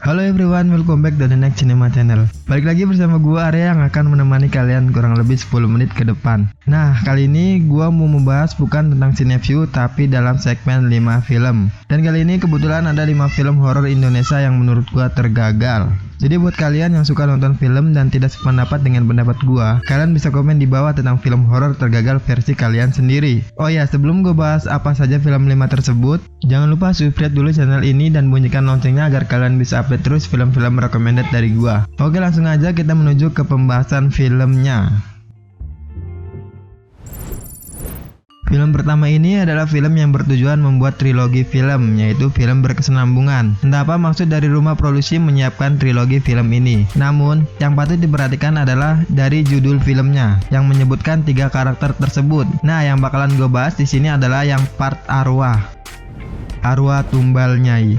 Halo everyone, welcome back to the next cinema channel. Balik lagi bersama gua Arya yang akan menemani kalian kurang lebih 10 menit ke depan. Nah, kali ini gua mau membahas bukan tentang Cineview tapi dalam segmen 5 film. Dan kali ini kebetulan ada 5 film horor Indonesia yang menurut gua tergagal. Jadi buat kalian yang suka nonton film dan tidak sependapat dengan pendapat gua, kalian bisa komen di bawah tentang film horor tergagal versi kalian sendiri. Oh ya, sebelum gua bahas apa saja film 5 tersebut, jangan lupa subscribe dulu channel ini dan bunyikan loncengnya agar kalian bisa update terus film-film recommended dari gua. Oke, langsung aja kita menuju ke pembahasan filmnya. Film pertama ini adalah film yang bertujuan membuat trilogi film, yaitu film berkesinambungan. Entah apa maksud dari rumah produksi menyiapkan trilogi film ini. Namun, yang patut diperhatikan adalah dari judul filmnya, yang menyebutkan 3 karakter tersebut. Nah, yang bakalan gue bahas di sini adalah yang part arwah tumbal nyai.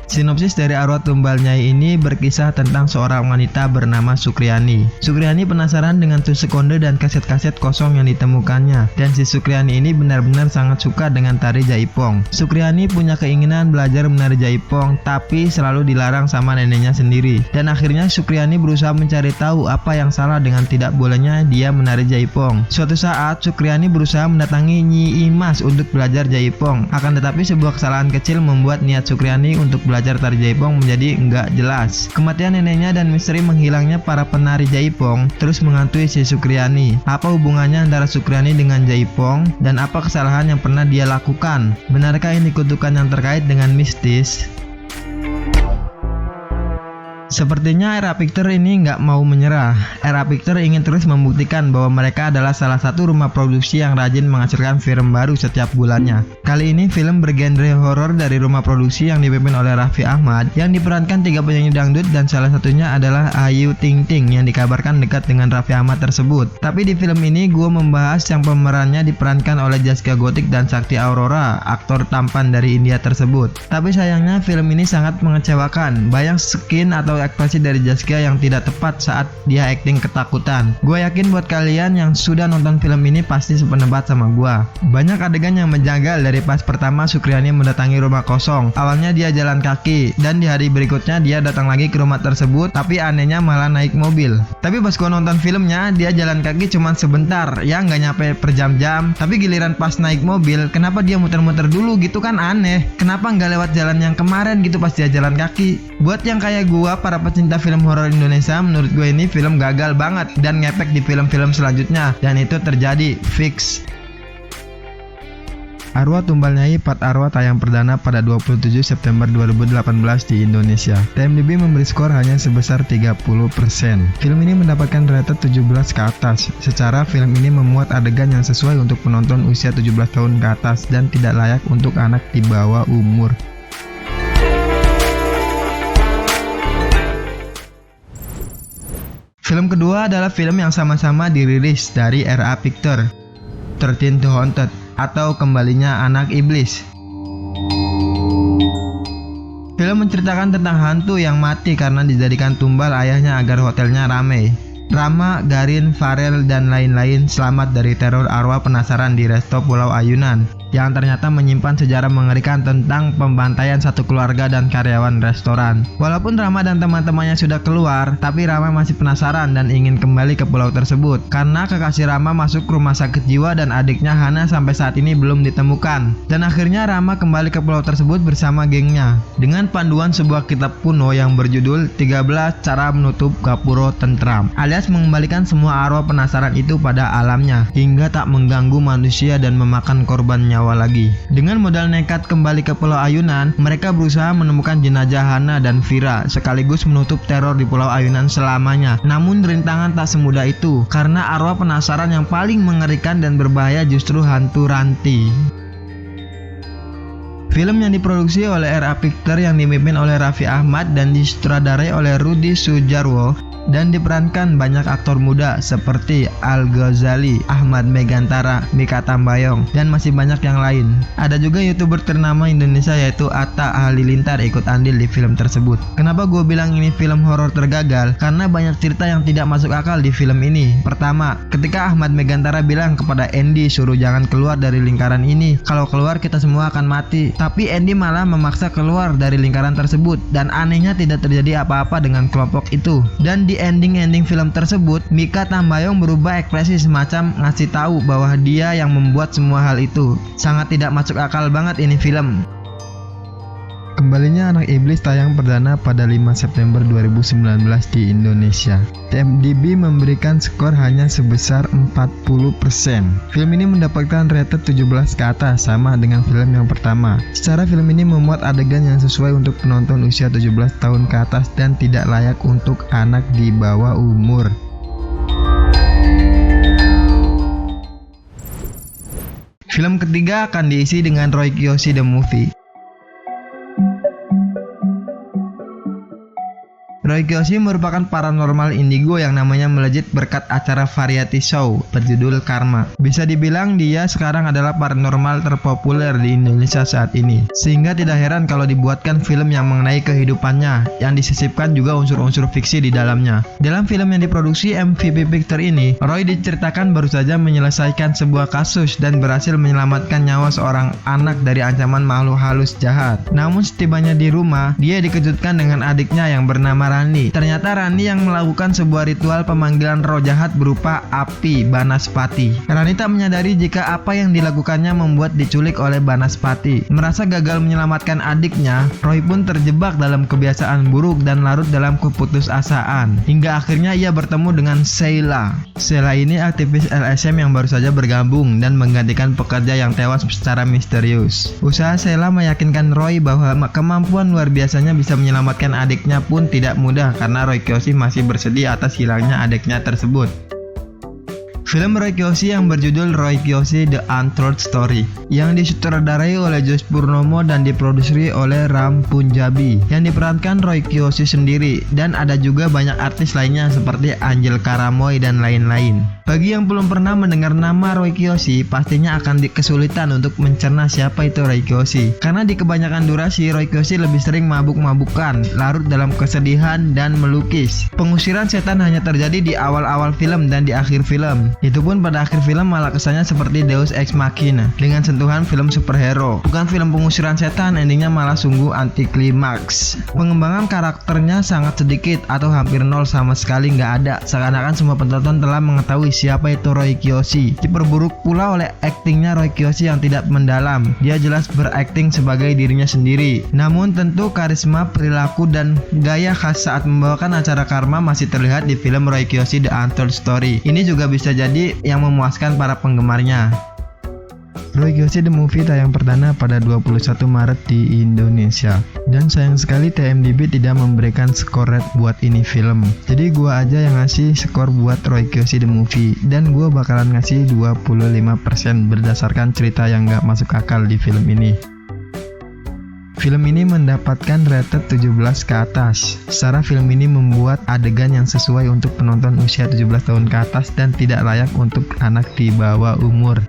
Sinopsis dari Arwah Tumbal Nyai ini berkisah tentang seorang wanita bernama Sukriani. Sukriani penasaran dengan tusuk konde dan kaset-kaset kosong yang ditemukannya. Dan si Sukriani ini benar-benar sangat suka dengan tari jaipong. Sukriani punya keinginan belajar menari jaipong, tapi selalu dilarang sama neneknya sendiri. Dan akhirnya Sukriani berusaha mencari tahu apa yang salah dengan tidak bolehnya dia menari jaipong. Suatu saat Sukriani berusaha mendatangi Nyi Imas untuk belajar jaipong. Akan tetapi sebuah kesalahan kecil membuat niat Sukriani untuk belajar tari jaipong menjadi enggak jelas. Kematian neneknya dan misteri menghilangnya para penari jaipong terus menghantui si Sukriani. Apa hubungannya antara Sukriani dengan jaipong dan apa kesalahan yang pernah dia lakukan? Benarkah ini kutukan yang terkait dengan mistis? Sepertinya Era Pictures ini nggak mau menyerah. Era Pictures ingin terus membuktikan bahwa mereka adalah salah satu rumah produksi yang rajin menghasilkan film baru setiap bulannya. Kali ini film bergenre horor dari rumah produksi yang dipimpin oleh Raffi Ahmad yang diperankan 3 penyanyi dangdut dan salah satunya adalah Ayu Ting Ting yang dikabarkan dekat dengan Raffi Ahmad tersebut. Tapi di film ini gue membahas yang pemerannya diperankan oleh Zaskia Gotik dan Sakti Aurora, aktor tampan dari India tersebut. Tapi sayangnya film ini sangat mengecewakan. Banyak skin atau ekspresi dari Zaskia yang tidak tepat saat dia acting ketakutan. Gue yakin buat kalian yang sudah nonton film ini pasti sependapat sama gue. Banyak adegan yang menjanggal dari pas pertama Sukriani mendatangi rumah kosong. Awalnya dia jalan kaki dan di hari berikutnya dia datang lagi ke rumah tersebut, tapi anehnya malah naik mobil. Tapi pas gue nonton filmnya dia jalan kaki cuma sebentar, ya nggak nyampe per jam-jam. Tapi giliran pas naik mobil, kenapa dia muter-muter dulu gitu kan aneh. Kenapa nggak lewat jalan yang kemarin gitu pas dia jalan kaki? Buat yang kayak gue, para pecinta film horor Indonesia, menurut gue ini film gagal banget dan ngefek di film-film selanjutnya, dan itu terjadi fix. Arwah Tumbal Nyai Part Arwah tayang perdana pada 27 September 2018 di Indonesia. TMDb memberi skor hanya sebesar 30%. Film ini mendapatkan rated 17 ke atas. Secara film ini memuat adegan yang sesuai untuk penonton usia 17 tahun ke atas dan tidak layak untuk anak di bawah umur. Film kedua adalah film yang sama-sama dirilis dari Era Pictures, 13 The Haunted atau Kembalinya Anak Iblis. Film menceritakan tentang hantu yang mati karena dijadikan tumbal ayahnya agar hotelnya ramai. Rama, Garin, Farel, dan lain-lain selamat dari teror arwah penasaran di resto Pulau Ayunan yang ternyata menyimpan sejarah mengerikan tentang pembantaian satu keluarga dan karyawan restoran. Walaupun Rama dan teman-temannya sudah keluar, tapi Rama masih penasaran dan ingin kembali ke pulau tersebut karena kekasih Rama masuk rumah sakit jiwa dan adiknya Hana sampai saat ini belum ditemukan. Dan akhirnya Rama kembali ke pulau tersebut bersama gengnya dengan panduan sebuah kitab kuno yang berjudul 13 Cara Menutup Gapuro Tentram, alias mengembalikan semua arwah penasaran itu pada alamnya hingga tak mengganggu manusia dan memakan korban nyawa lagi. Dengan modal nekat kembali ke Pulau Ayunan, mereka berusaha menemukan jenazah Hana dan Vira sekaligus menutup teror di Pulau Ayunan selamanya. Namun rintangan tak semudah itu karena arwah penasaran yang paling mengerikan dan berbahaya justru hantu Ranti. Film yang diproduksi oleh Era Pictures yang dipimpin oleh Raffi Ahmad dan disutradarai oleh Rudi Sudjarwo dan diperankan banyak aktor muda seperti Al Ghazali, Ahmad Megantara, Mikha Tambayong, dan masih banyak yang lain. Ada juga YouTuber ternama Indonesia yaitu Atta Halilintar ikut andil di film tersebut. Kenapa gue bilang ini film horor tergagal? Karena banyak cerita yang tidak masuk akal di film ini. Pertama, ketika Ahmad Megantara bilang kepada Andy suruh jangan keluar dari lingkaran ini, kalau keluar kita semua akan mati. Tapi Andy malah memaksa keluar dari lingkaran tersebut, dan anehnya tidak terjadi apa-apa dengan kelompok itu. Dan di ending film tersebut, Mikha Tambayong berubah ekspresi semacam ngasih tahu bahwa dia yang membuat semua hal itu. Sangat tidak masuk akal banget ini film. Kembalinya Anak Iblis tayang perdana pada 5 September 2019 di Indonesia. IMDb memberikan skor hanya sebesar 40%. Film ini mendapatkan rated 17 ke atas, sama dengan film yang pertama. Secara film ini memuat adegan yang sesuai untuk penonton usia 17 tahun ke atas dan tidak layak untuk anak di bawah umur. Film ketiga akan diisi dengan Roy Kiyoshi The Movie. Roy Kiyoshi merupakan paranormal indigo yang namanya melejit berkat acara variety show berjudul Karma. Bisa dibilang dia sekarang adalah paranormal terpopuler di Indonesia saat ini. Sehingga tidak heran kalau dibuatkan film yang mengenai kehidupannya, yang disisipkan juga unsur-unsur fiksi di dalamnya. Dalam film yang diproduksi MVP Pictures ini, Roy diceritakan baru saja menyelesaikan sebuah kasus dan berhasil menyelamatkan nyawa seorang anak dari ancaman makhluk halus jahat. Namun setibanya di rumah, dia dikejutkan dengan adiknya yang bernama Rani. Ternyata Rani yang melakukan sebuah ritual pemanggilan roh jahat berupa api Banaspati. Rani tak menyadari jika apa yang dilakukannya membuat diculik oleh Banaspati. Merasa gagal menyelamatkan adiknya, Roy pun terjebak dalam kebiasaan buruk dan larut dalam keputusasaan. Hingga akhirnya ia bertemu dengan Sheila. Sheila ini aktivis LSM yang baru saja bergabung dan menggantikan pekerja yang tewas secara misterius. Usaha Sheila meyakinkan Roy bahwa kemampuan luar biasanya bisa menyelamatkan adiknya pun tidak mudah karena Roy Kiyoshi masih bersedih atas hilangnya adiknya tersebut. Film Roy Kiyoshi yang berjudul Roy Kiyoshi The Untold Story yang disutradarai oleh Josh Purnomo dan diproduksi oleh Ram Punjabi, yang diperankan Roy Kiyoshi sendiri, dan ada juga banyak artis lainnya seperti Angel Karamoy dan lain-lain. Bagi yang belum pernah mendengar nama Roy Kiyoshi, pastinya akan kesulitan untuk mencerna siapa itu Roy Kiyoshi. Karena di kebanyakan durasi, Roy Kiyoshi lebih sering mabuk-mabukan, larut dalam kesedihan, dan melukis. Pengusiran setan hanya terjadi di awal-awal film dan di akhir film. Itu pun pada akhir film malah kesannya seperti Deus Ex Machina dengan sentuhan film superhero. Bukan film pengusiran setan, endingnya malah sungguh anti klimaks. Pengembangan karakternya sangat sedikit atau hampir nol sama sekali nggak ada. Seakan-akan semua penonton telah mengetahui siapa itu Roy Kiyoshi. Diperburuk pula oleh aktingnya Roy Kiyoshi yang tidak mendalam. Dia jelas berakting sebagai dirinya sendiri. Namun tentu karisma, perilaku, dan gaya khas saat membawakan acara Karma masih terlihat di film Roy Kiyoshi The Untold Story. Ini juga bisa jadi yang memuaskan para penggemarnya. Roy Kiyoshi The Movie tayang perdana pada 21 Maret di Indonesia. Dan sayang sekali IMDb tidak memberikan skor red buat ini film. Jadi gua aja yang ngasih skor buat Roy Kiyoshi The Movie, dan gua bakalan ngasih 25% berdasarkan cerita yang gak masuk akal di film ini. Film ini mendapatkan rated 17 ke atas. Secara film ini membuat adegan yang sesuai untuk penonton usia 17 tahun ke atas dan tidak layak untuk anak di bawah umur.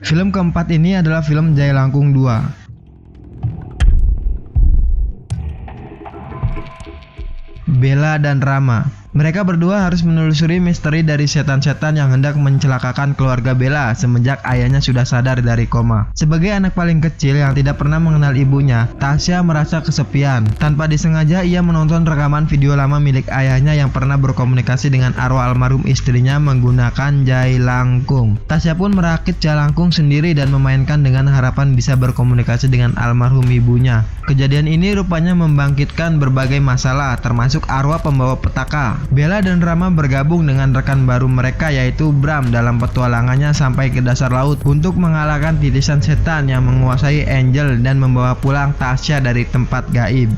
Film keempat ini adalah film Jailangkung 2. Bella dan Rama. Mereka berdua harus menelusuri misteri dari setan-setan yang hendak mencelakakan keluarga Bella semenjak ayahnya sudah sadar dari koma. Sebagai anak paling kecil yang tidak pernah mengenal ibunya, Tasya merasa kesepian. Tanpa disengaja ia menonton rekaman video lama milik ayahnya yang pernah berkomunikasi dengan arwah almarhum istrinya menggunakan jailangkung. Tasya pun merakit jailangkung sendiri dan memainkan dengan harapan bisa berkomunikasi dengan almarhum ibunya. Kejadian ini rupanya membangkitkan berbagai masalah, termasuk arwah pembawa petaka. Bella dan Rama bergabung dengan rekan baru mereka yaitu Bram dalam petualangannya sampai ke dasar laut untuk mengalahkan titisan setan yang menguasai Angel dan membawa pulang Tasya dari tempat gaib.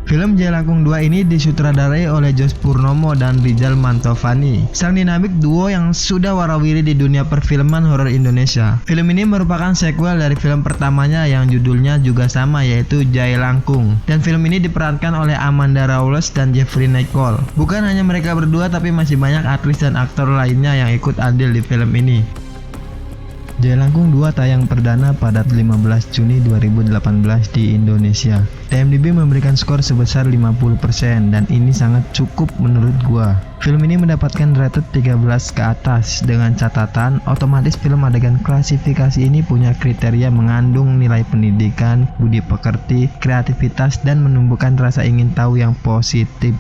Film Jailangkung 2 ini disutradarai oleh Josh Purnomo dan Rizal Mantovani, sang dinamik duo yang sudah warawiri di dunia perfilman horor Indonesia. Film ini merupakan sequel dari film pertamanya yang judulnya juga sama, yaitu Jailangkung. Dan film ini diperankan oleh Amanda Rawless dan Jeffrey Nicole. Bukan hanya mereka berdua, tapi masih banyak aktris dan aktor lainnya yang ikut andil di film ini. Jailangkung 2 tayang perdana pada 15 Juni 2018 di Indonesia. IMDb memberikan skor sebesar 50% dan ini sangat cukup menurut gua. Film ini mendapatkan rated 13 ke atas. Dengan catatan, otomatis film adegan klasifikasi ini punya kriteria mengandung nilai pendidikan, budi pekerti, kreativitas, dan menumbuhkan rasa ingin tahu yang positif.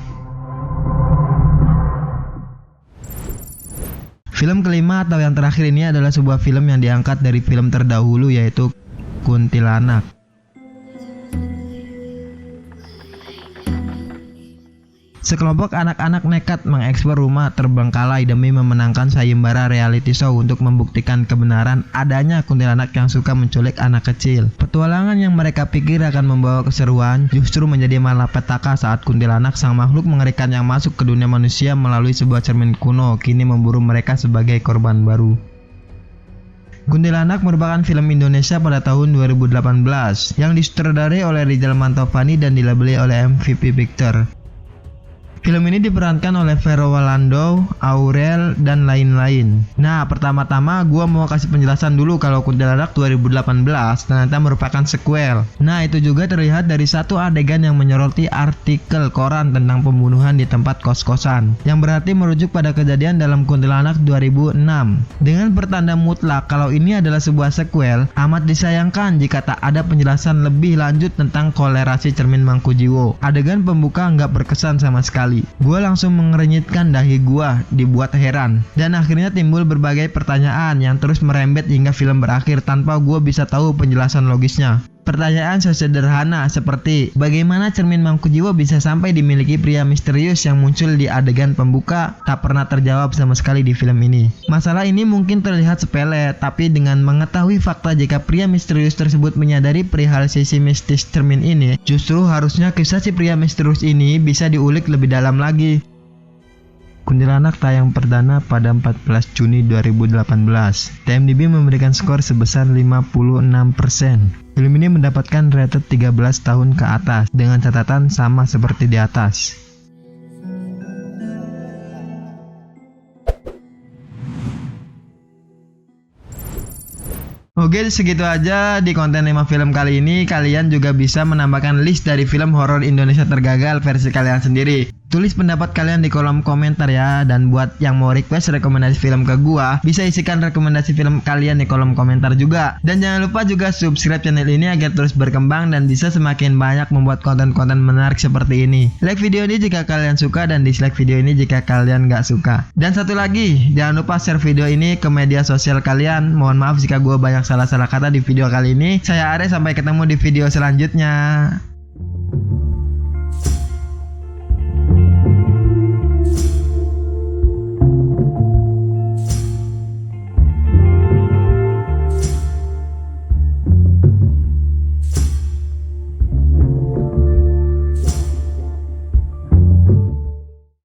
Film kelima atau yang terakhir ini adalah sebuah film yang diangkat dari film terdahulu, yaitu Kuntilanak. Sekelompok anak-anak nekat mengeksplor rumah terbengkalai demi memenangkan sayembara reality show untuk membuktikan kebenaran adanya kuntilanak yang suka menculik anak kecil. Petualangan yang mereka pikir akan membawa keseruan justru menjadi malapetaka saat kuntilanak, sang makhluk mengerikan yang masuk ke dunia manusia melalui sebuah cermin kuno, kini memburu mereka sebagai korban baru. Kuntilanak merupakan film Indonesia pada tahun 2018 yang disutradarai oleh Rizal Mantovani dan dilabeli oleh MVP Pictures. Film ini diperankan oleh Vero Walando, Aurel, dan lain-lain. Nah, pertama-tama gua mau kasih penjelasan dulu kalau Kuntilanak 2018 ternyata merupakan sequel. Nah, itu juga terlihat dari satu adegan yang menyoroti artikel koran tentang pembunuhan di tempat kos-kosan, yang berarti merujuk pada kejadian dalam Kuntilanak 2006. Dengan pertanda mutlak kalau ini adalah sebuah sequel, amat disayangkan jika tak ada penjelasan lebih lanjut tentang kolerasi cermin Mangkujiwo. Adegan pembuka nggak berkesan sama sekali. Gua langsung mengerenyitkan dahi gua, dibuat heran. Dan akhirnya timbul berbagai pertanyaan yang terus merembet hingga film berakhir tanpa gua bisa tahu penjelasan logisnya. Pertanyaan sesederhana seperti bagaimana cermin Mangkujiwo bisa sampai dimiliki pria misterius yang muncul di adegan pembuka tak pernah terjawab sama sekali di film ini. Masalah ini mungkin terlihat sepele, tapi dengan mengetahui fakta jika pria misterius tersebut menyadari perihal sisi mistis cermin ini, justru harusnya kisah si pria misterius ini bisa diulik lebih dalam lagi. Kuntilanak tayang perdana pada 14 Juni 2018. IMDb memberikan skor sebesar 56%. Film ini mendapatkan rated 13 tahun ke atas dengan catatan sama seperti di atas. Oke, segitu aja di konten 5 film kali ini. Kalian juga bisa menambahkan list dari film horor Indonesia tergagal versi kalian sendiri. Tulis pendapat kalian di kolom komentar ya. Dan buat yang mau request rekomendasi film ke gua, bisa isikan rekomendasi film kalian di kolom komentar juga. Dan jangan lupa juga subscribe channel ini agar terus berkembang dan bisa semakin banyak membuat konten-konten menarik seperti ini. Like video ini jika kalian suka dan dislike video ini jika kalian gak suka. Dan satu lagi, jangan lupa share video ini ke media sosial kalian. Mohon maaf jika gua banyak salah-salah kata di video kali ini. Saya Are, sampai ketemu di video selanjutnya.